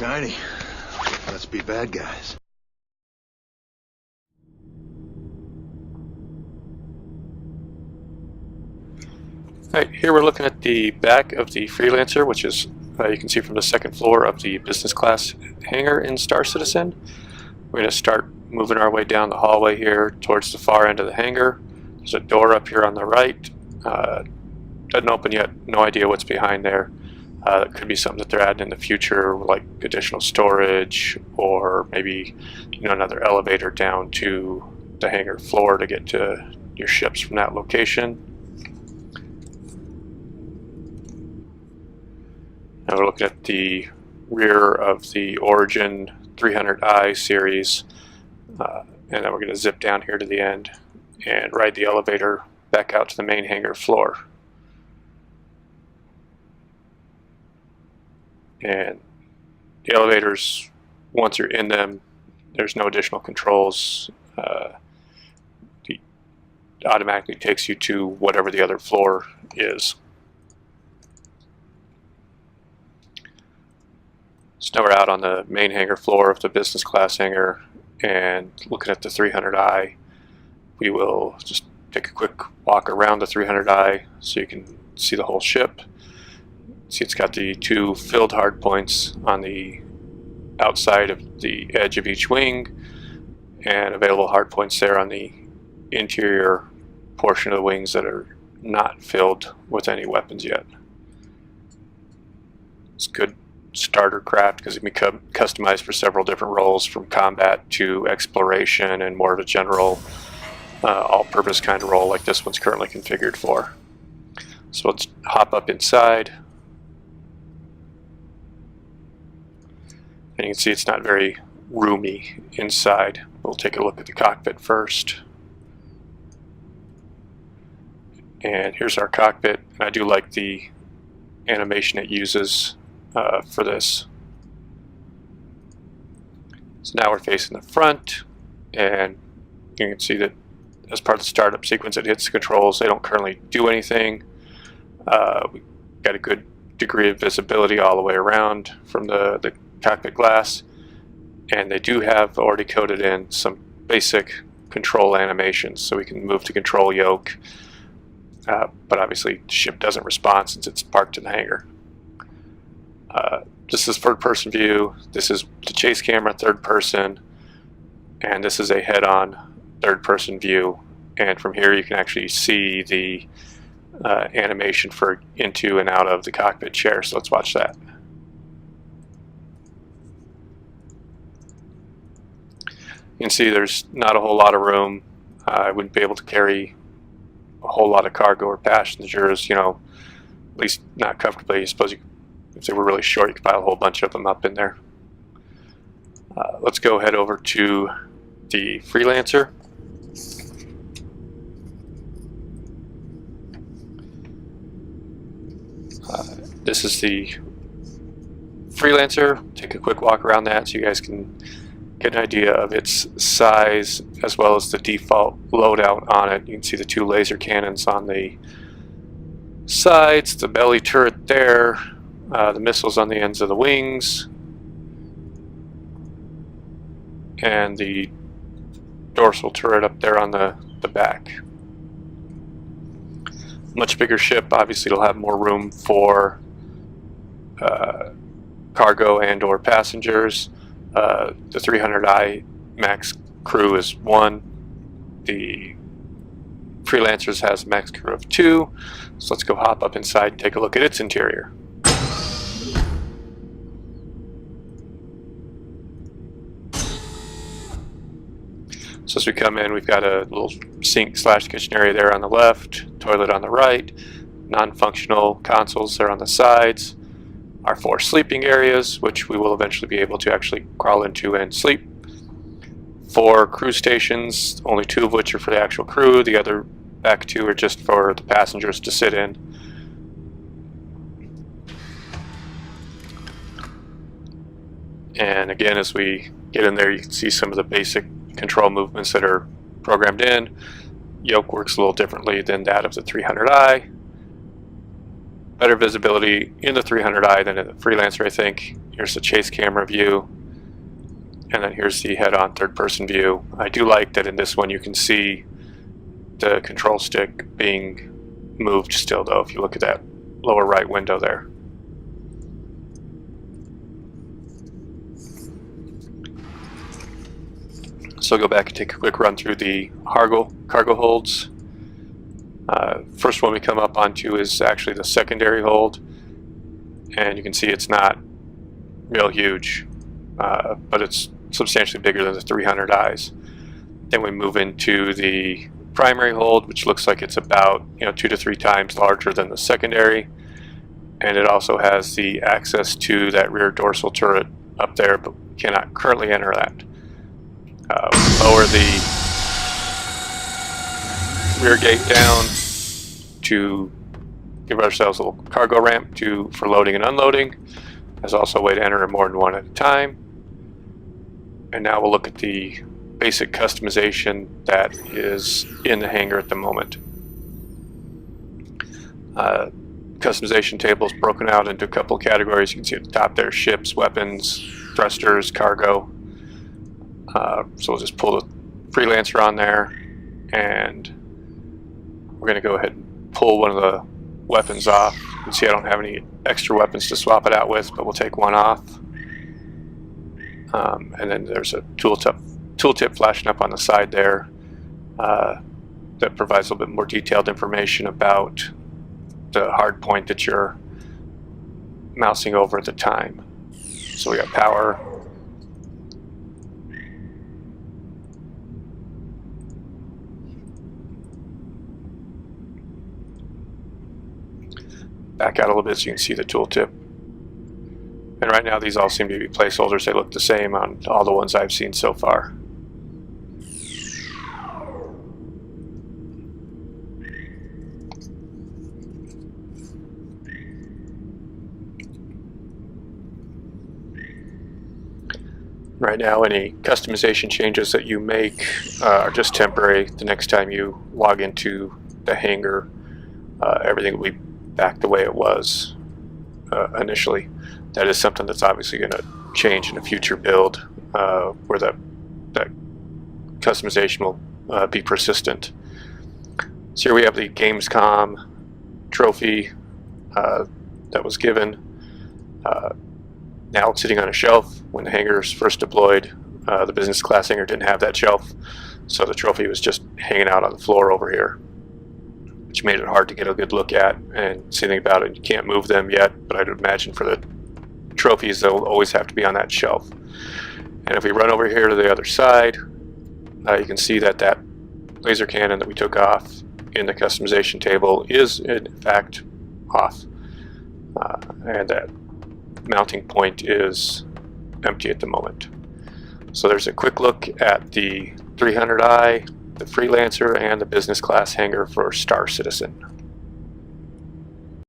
shiny. Let's be bad guys. Alright, here we're looking at the back of the Freelancer, which is, you can see from the second floor of the business class hangar in Star Citizen. We're going to start moving our way down the hallway here towards the far end of the hangar. There's a door up here on the right. Doesn't open yet, no idea what's behind there. It could be something that they're adding in the future, like additional storage, or maybe another elevator down to the hangar floor to get to your ships from that location. Now we're looking at the rear of the Origin 300i series, and then we're going to zip down here to the end and ride the elevator back out to the main hangar floor. And the elevators, once you're in them, there's no additional controls. It automatically takes you to whatever the other floor is. So now we're out on the main hangar floor of the business class hangar and looking at the 300i. We will just take a quick walk around the 300i so you can see the whole ship. See, it's got the two filled hard points on the outside of the edge of each wing and available hard points there on the interior portion of the wings that are not filled with any weapons yet. It's good starter craft because it can be customized for several different roles, from combat to exploration and more of a general all-purpose kind of role like this one's currently configured for. So let's hop up inside, and you can see it's not very roomy inside. We'll take a look at the cockpit first. And here's our cockpit. I do like the animation it uses for this. So now we're facing the front, and you can see that as part of the startup sequence it hits the controls. They don't currently do anything. We got a good degree of visibility all the way around from the cockpit glass, and they do have already coded in some basic control animations, so we can move the control yoke, but obviously the ship doesn't respond since it's parked in the hangar. This is third-person view. This is the chase camera, third person, and this is a head-on third-person view. And from here you can actually see the animation for into and out of the cockpit chair. So let's watch that. You can see there's not a whole lot of room. I wouldn't be able to carry a whole lot of cargo or passengers, at least not comfortably. I suppose if they were really short, you could pile a whole bunch of them up in there. Let's go head over to the Freelancer. This is the Freelancer. Take a quick walk around that so you guys can get an idea of its size as well as the default loadout on it. You can see the two laser cannons on the sides, the belly turret there, the missiles on the ends of the wings, and the dorsal turret up there on the back. Much bigger ship, obviously it'll have more room for cargo and or passengers. The 300i max crew is 1. The Freelancers has a max crew of 2. So let's go hop up inside and take a look at its interior. So as we come in, we've got a little sink/kitchen area there on the left, toilet on the right, non-functional consoles there on the sides, our 4 sleeping areas, which we will eventually be able to actually crawl into and sleep. 4 crew stations, only 2 of which are for the actual crew. The other back 2 are just for the passengers to sit in. And again, as we get in there, you can see some of the basic control movements that are programmed in. Yoke works a little differently than that of the 300i. Better visibility in the 300i than in the Freelancer, I think, Here's the chase camera view, and then here's the head-on third-person view. I do like that in this one you can see the control stick being moved still, though, if you look at that lower right window there. So go back and take a quick run through the cargo holds. First one we come up onto is actually the secondary hold, and you can see it's not real huge, but it's substantially bigger than the 300i's. Then we move into the primary hold, which looks like it's about 2 to 3 times larger than the secondary, and it also has the access to that rear dorsal turret up there, but we cannot currently enter that. Lower the rear gate down to give ourselves a little cargo ramp for loading and unloading. There's also a way to enter more than one at a time. And now we'll look at the basic customization that is in the hangar at the moment. Customization table is broken out into a couple categories. You can see at the top there: ships, weapons, thrusters, cargo. So we'll just pull the Freelancer on there, and we're going to go ahead and pull one of the weapons off. You can see I don't have any extra weapons to swap it out with, but we'll take one off. And then there's a tooltip flashing up on the side there that provides a little bit more detailed information about the hard point that you're mousing over at the time. So we got power, back out a little bit so you can see the tooltip. And right now these all seem to be placeholders. They look the same on all the ones I've seen so far. Right now any customization changes that you make are just temporary. The next time you log into the hangar, everything will be back the way it was initially. That is something that's obviously going to change in a future build, where that customization will be persistent. So here we have the Gamescom trophy that was given. Now it's sitting on a shelf. When the hangars first deployed, the business class hangar didn't have that shelf, so the trophy was just hanging out on the floor over here, which made it hard to get a good look at and see anything about it. You can't move them yet, but I'd imagine for the trophies they'll always have to be on that shelf. And if we run over here to the other side, you can see that that laser cannon that we took off in the customization table is in fact off, and that mounting point is empty at the moment. So there's a quick look at the 300i, the Freelancer, and the business class hangar for Star Citizen.